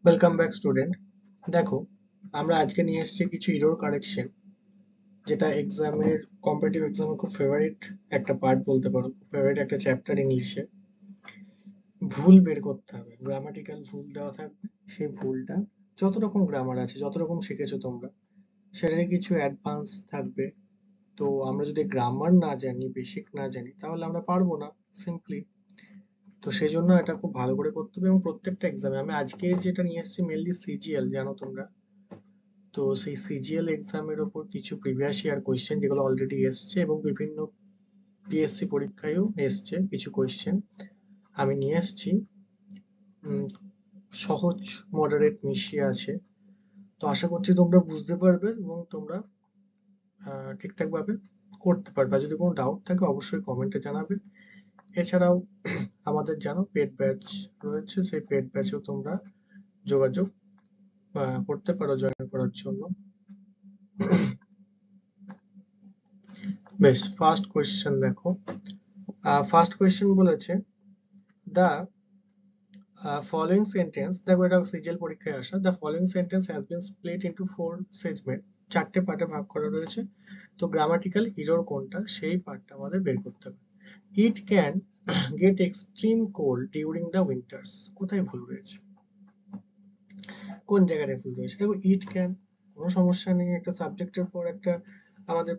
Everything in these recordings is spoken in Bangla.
Welcome back student. দেখো, আমরা আজকে নিয়ে এসেছি কিছু ইরর কারেকশন, যেটা এক্সামের কম্পিটিটিভ এক্সামে খুব ফেভারিট একটা পার্ট বলতে পারো, ফেভারিট একটা চ্যাপ্টার ইংলিশে। ভুল বের করতে হবে, গ্রামাটিক্যাল ভুল দেওয়া থাকবে, সেই ভুলটা যত রকম গ্রামার আছে, যত রকম শিখেছো তোমরা, সেটারই কিছু অ্যাডভান্স থাকবে। তো আমরা যদি গ্রামার না জানি, বেসিক না জানি, তাহলে আমরা পারবো না সিম্পলি। তো সেই জন্য এটা খুব ভালো করে করতে হবে, এবং প্রত্যেকটা এক্সামে আমি আজকে যেটা নিয়ে এসেছি মেনলি সিজিএল, জানো তোমরা। তো সেই সিজিএল এক্সামের ওপর কিছু প্রিভিয়াস ইয়ার কোয়েশ্চেন যেগুলো অলরেডি এসছে, এবং বিভিন্ন পিএসসি পরীক্ষায়ও এসছে কিছু কোয়েশ্চেন আমি নিয়ে এসেছি। সহজ মডারেট মিশিয়ে আছে। তো আশা করছি তোমরা বুঝতে পারবে এবং তোমরা ঠিকঠাক ভাবে করতে পারবে। আর যদি কোনো ডাউট থাকে অবশ্যই কমেন্টে জানাবে। এছাড়াও আমাদের জানো পেড ব্যাচ রয়েছে, সেই পেড ব্যাচেও তোমরা যোগাযোগ করতে পারো জয়েন করার জন্য। বেশ, ফার্স্ট কোয়েশ্চেন দেখো। ফার্স্ট কোয়েশ্চেন বলেছে, দ্য ফলোইং সেন্টেন্স, দেখো এটা সিজিএল পরীক্ষায় আসা, the following sentence has been split into four segment, চারটে পার্টে ভাগ করা রয়েছে। তো গ্রামাটিক্যাল ইরর কোনটা, সেই পার্টটা আমাদের বের করতে হবে। It can get extreme cold during the winters, কোথায় ভুল রয়েছে, কোন জায়গাটায় ভুল রয়েছে? দেখো, ইট ক্যান, কোনো সমস্যা নেই, একটা সাবজেক্টের পর একটা আমাদের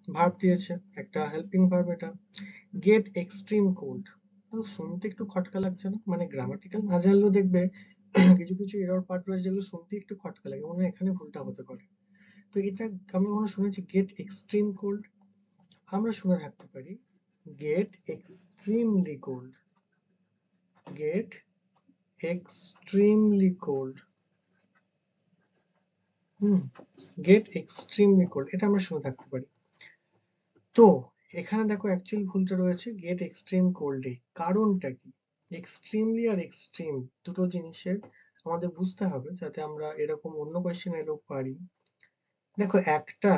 ভার্ব দিয়েছে, একটা হেল্পিং ভার্ব এটা। গেট এক্সট্রিম কোল্ড, তো শুনতে একটু খটকা লাগছে না? মানে গ্রামাটিক্যাল না জানলেও দেখবে কিছু কিছু এরর পার্ট রয়েছে যেগুলো শুনতে একটু খটকা লাগে, মনে হয় এখানে ভুলটা হতে পারে। তো এটা আমরা কখনো শুনেছি গেট এক্সট্রিম কোল্ড? আমরা শুনে থাকতে পারি get extremely cold, get extremely cold. Get extremely cold, এটা আমরা শুনে থাকতে পারি। তো এখানে দেখো অ্যাকচুয়াল ভুলটা রয়েছে গেট এক্সট্রিম কোল্ডে। কারণটা কি? এক্সট্রিমলি আর এক্সট্রিম দুটো জিনিসের আমাদের বুঝতে হবে, যাতে আমরা এরকম অন্য কোয়েশ্চেন এলেও পারি। দেখো, একটা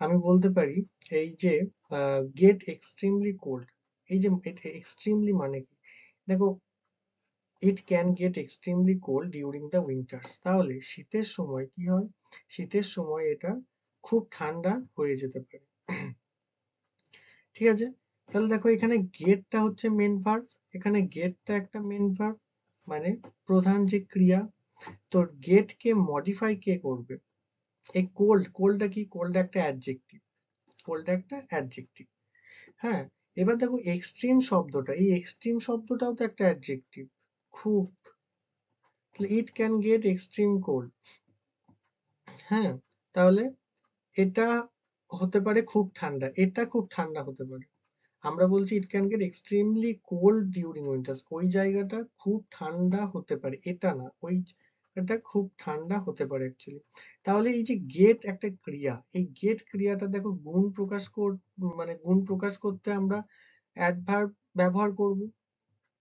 আমি বলতে পারি, এই যে গেট এক্সট্রিমলি কোল্ড, এই যে এক্সট্রিমলি মানে কি? দেখো, ইট can get extremely cold during the winters, তাহলে শীতের সময় কি হয়? শীতের সময় এটা খুব ঠান্ডা হয়ে যেতে পারে। ঠিক আছে, তাহলে দেখো এখানে গেটটা হচ্ছে মেন ভার্ব, এখানে গেটটা একটা মেন ভার্ব, মানে প্রধান যে ক্রিয়া। তো গেট কে মডিফাই কে করবে? এই কোল্ড, কোল্ডটা কি? কোল্ড একটা অ্যাডজেক্টিভ, কোল্ড একটা অ্যাডজেক্টিভ। হ্যাঁ, এবার দেখো এক্সট্রিম শব্দটা, এই এক্সট্রিম শব্দটাও তো একটা অ্যাডজেক্টিভ, খুব। তাহলে it can get extreme cold. হ্যাঁ, তাহলে এটা হতে পারে খুব ঠান্ডা, এটা খুব ঠান্ডা হতে পারে। আমরা বলছি ইট can get extremely cold during winters, ওই জায়গাটা খুব ঠান্ডা হতে পারে, এটা না, ওই জায়গাটা খুব ঠান্ডা হতে পারে অ্যাকচুয়ালি। তাহলে এই যে গেট একটা ক্রিয়া, এই গেট ক্রিয়াটা দেখো গুণ প্রকাশ মানে গুণ প্রকাশ করতে আমরা অ্যাডভার্ব ব্যবহার করব।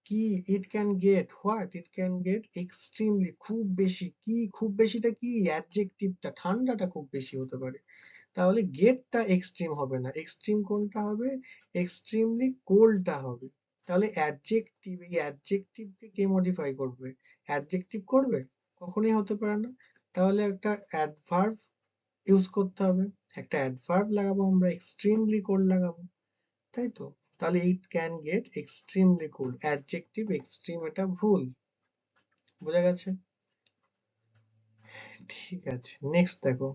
কি? ইট can gate what? It can get extremely, খুব বেশি। কি খুব বেশিটা? কি অ্যাডজেক্টিভটা, ঠান্ডাটা খুব বেশি হতে পারে। তাহলে গেটটা এক্সট্রিম হবে না, এক্সট্রিম কোনটা হবে? এক্সট্রিমলি কোল্ডটা হবে। তাহলে অ্যাডজেক্টিভ, এই অ্যাডজেক্টিভকে কে মডিফাই করবে? অ্যাডজেক্টিভ করবে? কখনোই হতে পারে না। তাহলে একটা অ্যাডভার্ব ইউজ করতে হবে, একটা অ্যাডভার্ব লাগাবো আমরা, এক্সট্রিমলি কোল্ড লাগাবো, তাই তো? তাহলে it can get extremely cold, adjective extreme, এটা ভুল। বোঝা গেছে? ঠিক আছে, নেক্সট দেখো।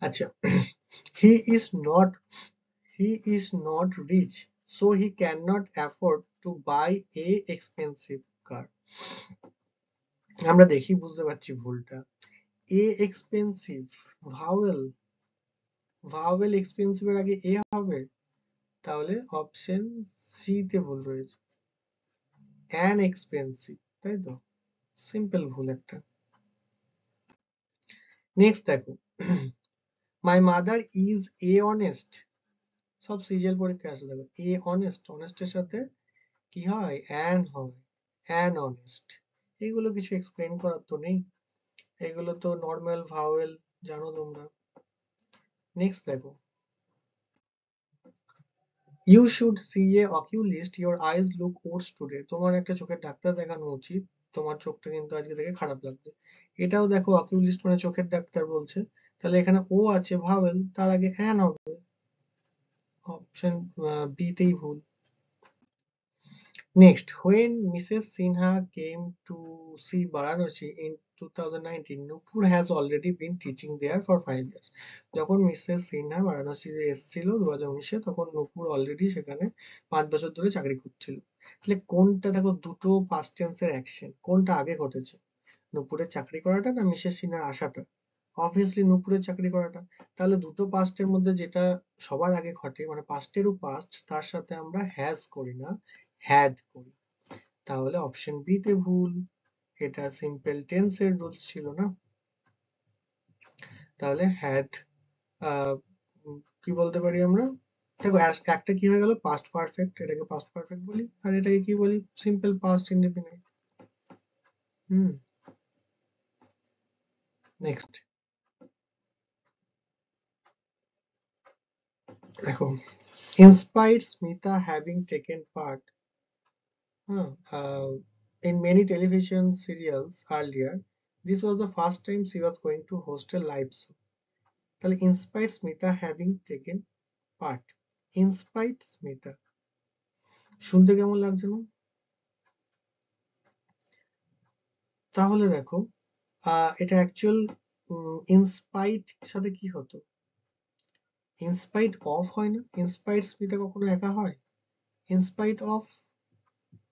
আচ্ছা, he is not, he is not rich, so he cannot afford to buy a expensive car. আমরা দেখি বুঝতে পারছি ভুলটা। এ এক্সপেন্সিভ, ভাওয়েল, ভাওয়েল এক্সপেন্সিভ এর আগে এ হবে, তাহলে অপশন সি তে ভুল রয়েছে, অ্যান এক্সপেন্সিভ, তাই তো? সিম্পল ভুল একটা। নেক্সট দেখো, my mother is a honest, সব সিজিএল পরীক্ষায় আসে। দেখো, এ অনেস্ট, অনেস্টের সাথে কি হয়? অ্যান হয়, অ্যান অনেস্ট। এগুলো কিছু এক্সপ্লেন করার তো নেই, এগুলো তো নর্মাল ভাওয়েল, জানো তোমরা। নেক্সট দেখো, you should see a oculist, your eyes look odd today. তোমার একটা চোখের ডাক্তার দেখানো উচিত, তোমার চোখটা কিন্তু আজকে দেখে খারাপ লাগছে। এটাও দেখো অকিউলিস্ট মানে চোখের ডাক্তার বলছে, তাহলে এখানে ও আছে ভাওয়েল, তার আগে অ্যান হবে। অপশন বি তেই ভুল। Next, when Mrs. Sinha came to see Varanasi in 2019, Nupur has already been teaching there for 5 years. যখন মিসেস সিনহা বারাণসীতে এসেছিল 2019-এ, তখন নূপুর অলরেডি সেখানে 5 বছর ধরে চাকরি করছিল। তাহলে কোনটা দেখো দুটো পাস্ট টেন্সের অ্যাকশন, কোনটা আগে ঘটেছে? নূপুরের চাকরি করাটা না মিসেস সিনহার আসাটা? অবভিয়াসলি নূপুরের চাকরি করাটা। তাহলে দুটো পাস্টের মধ্যে যেটা সবার আগে ঘটে, মানে পাস্টেরও পাস্ট, তার সাথে আমরা হ্যাজ করি না, হ্যাড করি। তাহলে অপশন বি তে ভুল, এটা সিম্পল টেন্সের রুলস ছিল না। তাহলে হ্যাড, কি বলতে পারি আমরা? দেখো একটা কি হয়ে গেল, পাস্ট পারফেক্ট, এটাকে পাস্ট পারফেক্ট বলি, আর এটাকে কি বলি? Simple past indefinite. Hmm. Next দেখো, inspired Smita having taken part in many television serials earlier, this was the first time she was going to host a live show. তাহলে inspired Smita having taken part, inspired Smita, শুনতে কেমন লাগছে না? তাহলে দেখো, এটা অ্যাকচুয়াল ইনস্পাইট সাথে কি হতো? ইনস্পাইট অফ হয় না? ইনস্পাইট স্মিতা কখনো একা হয়? ইনস্পাইট অফ,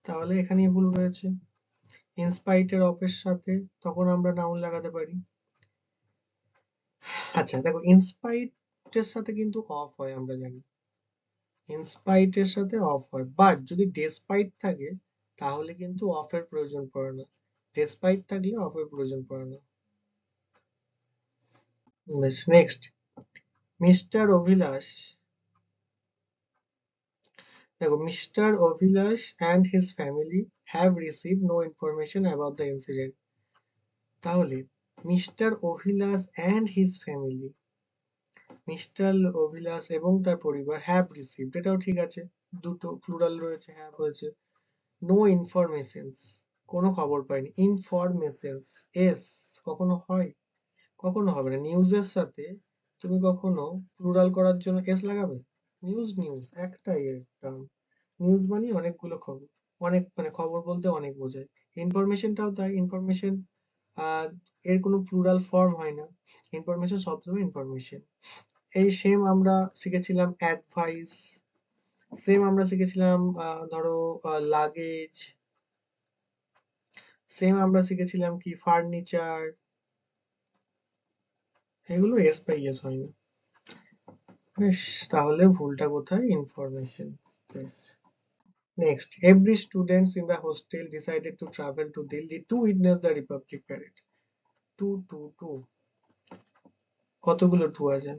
তাহলে এখানেই ভুল রয়েছে। ইনস্পাইটের অফের সাথে তখন আমরা নাউন লাগাতে পারি। আচ্ছা দেখো, ইনস্পাইটের সাথে কিন্তু অফ হয় আমরা জানি, ইনস্পাইটের সাথে অফ হয়, বাট যদি ডেসপাইট থাকে তাহলে কিন্তু অফের প্রয়োজন পড়ে না। ডেসপাইট থাকলে অফের প্রয়োজন পড়ে না। নেক্সট, মিস্টার অভিলাষ, দেখো mister Abhilash and his family have received no information about the incident. তাহলে mister Abhilash and his family, mister Abhilash এবং তার পরিবার হ্যাভ রিসিভড, এটাও ঠিক আছে, দুটো প্লুরাল রয়েছে, হ্যাভ হয়েছে। নো ইনফরমেশনস, কোনো খবর পাইনি। ইনফরমেশনস, এস কখনো হয়? কখনো হবে না। নিউজের সাথে তুমি কখনো প্লুরাল করার জন্য এস লাগাবে? নিউজ, নিউজ একটাই এর টার্ম। নিউজ মানে অনেকগুলো খবর, অনেক মানে খবর বলতে অনেক বোঝায়। ইনফরমেশনটাও তাই, ইনফরমেশন এর কোনো প্লুরাল ফর্ম হয় না, ইনফরমেশন সবসময় ইনফরমেশন। এই সেম আমরা শিখেছিলাম অ্যাডভাইস, সেম আমরা শিখেছিলাম ধরো লাগেজ, সেম আমরা শিখেছিলাম কি ফার্নিচার, এগুলো এস বাই এস হয় না। বেশ, তাহলে ভুলটা কোথায়? Information. Next, every students in the hostel decided to travel to Delhi to witness the republic parade. To to to, কতগুলো টু আছে?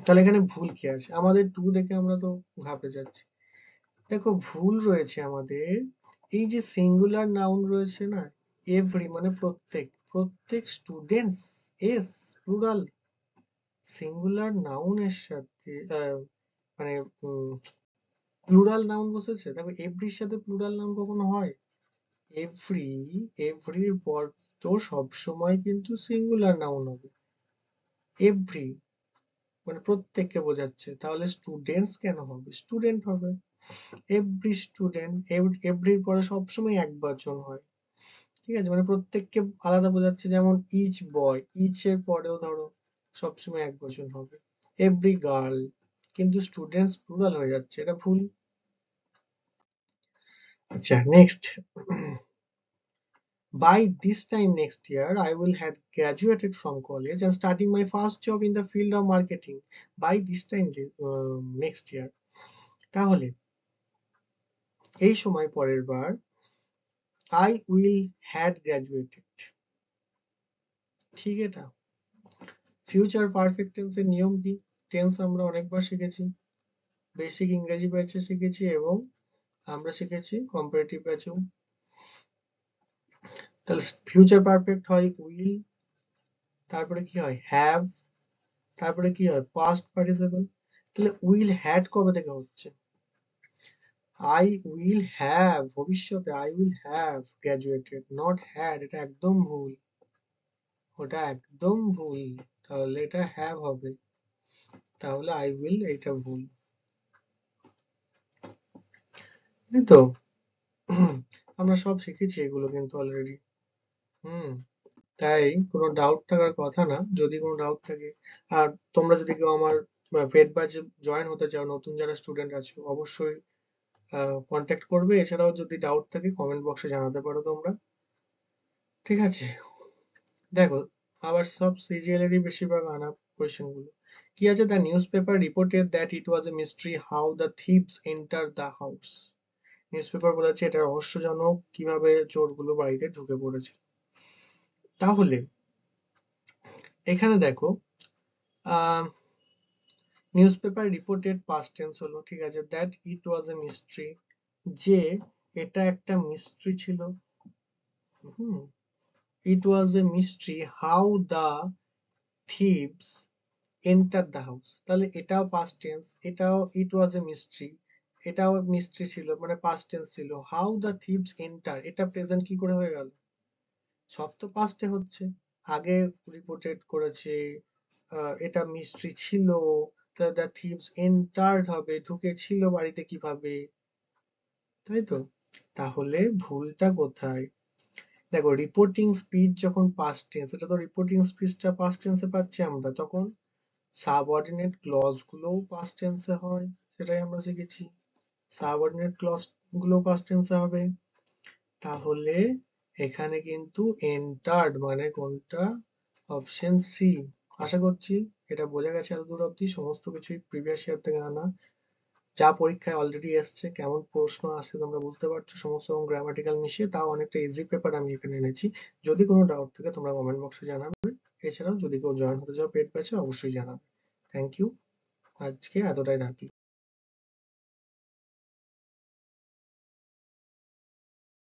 তাহলে এখানে ভুল কি আছে? আমাদের টু দেখে আমরা তো ঘাবড়ে যাচ্ছি। দেখো ভুল রয়েছে আমাদের, এই যে সিঙ্গুলার নাউন রয়েছে না, এভরি মানে প্রত্যেক, প্রত্যেক স্টুডেন্টস, এস প্লুরাল, সিঙ্গুলার নাউনের সাথে মানে প্লুরাল নাউন বসেছে। দেখো এভরির সাথে প্লুরাল নাউন কখনো হয়? এভরি, এভরির পর তো সবসময় কিন্তু সিঙ্গুলার নাউন হবে। এভরি মানে প্রত্যেককে বোঝাচ্ছে, তাহলে স্টুডেন্টস কেন হবে? স্টুডেন্ট হবে। এভরি স্টুডেন্ট, এভরির পরে সবসময় এক বচন হয়, ঠিক আছে, মানে প্রত্যেককে আলাদা বোঝাচ্ছে। যেমন ইচ বয়, ইচ এর পরেও ধরো সবসময় এক বচন হবে। এভরি গার্ল, কিন্তু স্টুডেন্টস প্লুরাল হয়ে যাচ্ছে, এটা ভুল। আচ্ছা next, by this time next year I will have graduated from college and starting my first job in the field of marketing. By this time next year, তাহলে এই সময় পরের বার I will had graduated, ঠিক? এটা ফিউচার পারফেক্ট টেন্সের নিয়ম কি? টেন্স আমরা অনেকবার শিখেছি, বেসিক ইংরেজি ব্যাচে শিখেছি এবং আমরা শিখেছি কম্পারেটিভ ব্যাচেও। তাহলে ফিউচার পারফেক্ট হয় উইল, তারপরে কি হয়? হ্যাভ, তারপরে কি হয়? Past participle. তাহলে উইল হ্যাড কবে থেকে হচ্ছে? আই উইল হ্যাভ, ভবিষ্যতে I will have graduated, not had, এটা একদম ভুল, ওটা একদম ভুল। তাহলে এটা হ্যাভ হবে, তাহলে আই উইল এটা ভুল, এই তো। আমরা সব শিখেছি এগুলো কিন্তু অলরেডি। হুম, তাই কোনো ডাউট থাকার কথা না। যদি কোনো ডাউট থাকে, আর তোমরা যদি কেউ আমার পেড ব্যাচে জয়েন হতে চাও, নতুন যারা স্টুডেন্ট আছো, অবশ্যই কন্ট্যাক্ট করবে। এছাড়াও যদি ডাউট থাকে কমেন্ট বক্সে জানাতে পারো তোমরা, ঠিক আছে? দেখো, আবার সব সিজিএল এরই বেশিরভাগ আনা কোয়েশ্চেন গুলো কি আছে। The newspaper reported that it was a mystery how the thieves enter the house. Newspaper বলেছে এটা রহস্যজনক কিভাবে চোরগুলো বাড়িতে ঢুকে পড়েছে। তাহলে এখানে দেখো, news paper reported past tense হলো, ঠিক আছে। That it was a mystery, যে এটা একটা মিস্ট্রি ছিল। Hmm, it was a mystery how the thieves enter the house, তাহলে এটাও পাস্ট টেন্স, এটাও ইট ওয়াজ এ মিস্ট্রি, এটাও মিস্ট্রি ছিল, মানে পাস্ট টেন্স ছিল। হাউ দ্য থিপস এন্টার, এটা প্রেজেন্ট কি করে হয়ে গেল? সব তো পাস্টে হচ্ছে, আগে রিপোর্টেড করেছে, এটা মিস্ট্রি ছিল, তাহলে দ্য থিপস এন্টার্ড হবে, ঢুকেছিল বাড়িতে কিভাবে, তাই তো? তাহলে ভুলটা কোথায়? দেখো, রিপোর্টিং স্পিচ যখন পাস্ট টেন্স, এটা তো রিপোর্টিং স্পিচটা পাস্ট টেন্সে পাচ্ছি আমরা, তখন সাবঅর্ডিনেট ক্লজ গুলোও পাস্ট টেন্সে হয়, সেটাই আমরা শিখেছি। সাবঅর্ডিনেট ক্লজ গুলো পাস্ট টেন্সে হবে। তাহলে এখানে কিন্তু এন্টার্ড মানে কোনটা? Option C. আশা করছি এটা বোঝা গেছে এতদূর অব্দি। সমস্ত কিছুই প্রিভিয়াস ইয়ার থেকে আনা, যা পরীক্ষায় অলরেডি এসছে, কেমন প্রশ্ন আসছে তোমরা বুঝতে পারছো, সমস্ত এবং গ্রামাটিক্যাল মিশিয়ে, তাও অনেকটা ইজি পেপার আমি এখানে এনেছি। যদি কোনো ডাউট থাকে তোমরা কমেন্ট বক্সে জানাবে। এছাড়াও যদি কেউ জয়েন হতে চাও পেড ব্যাচে, অবশ্যই জানাবে। থ্যাংক ইউ, আজকে এতটাই রাখি।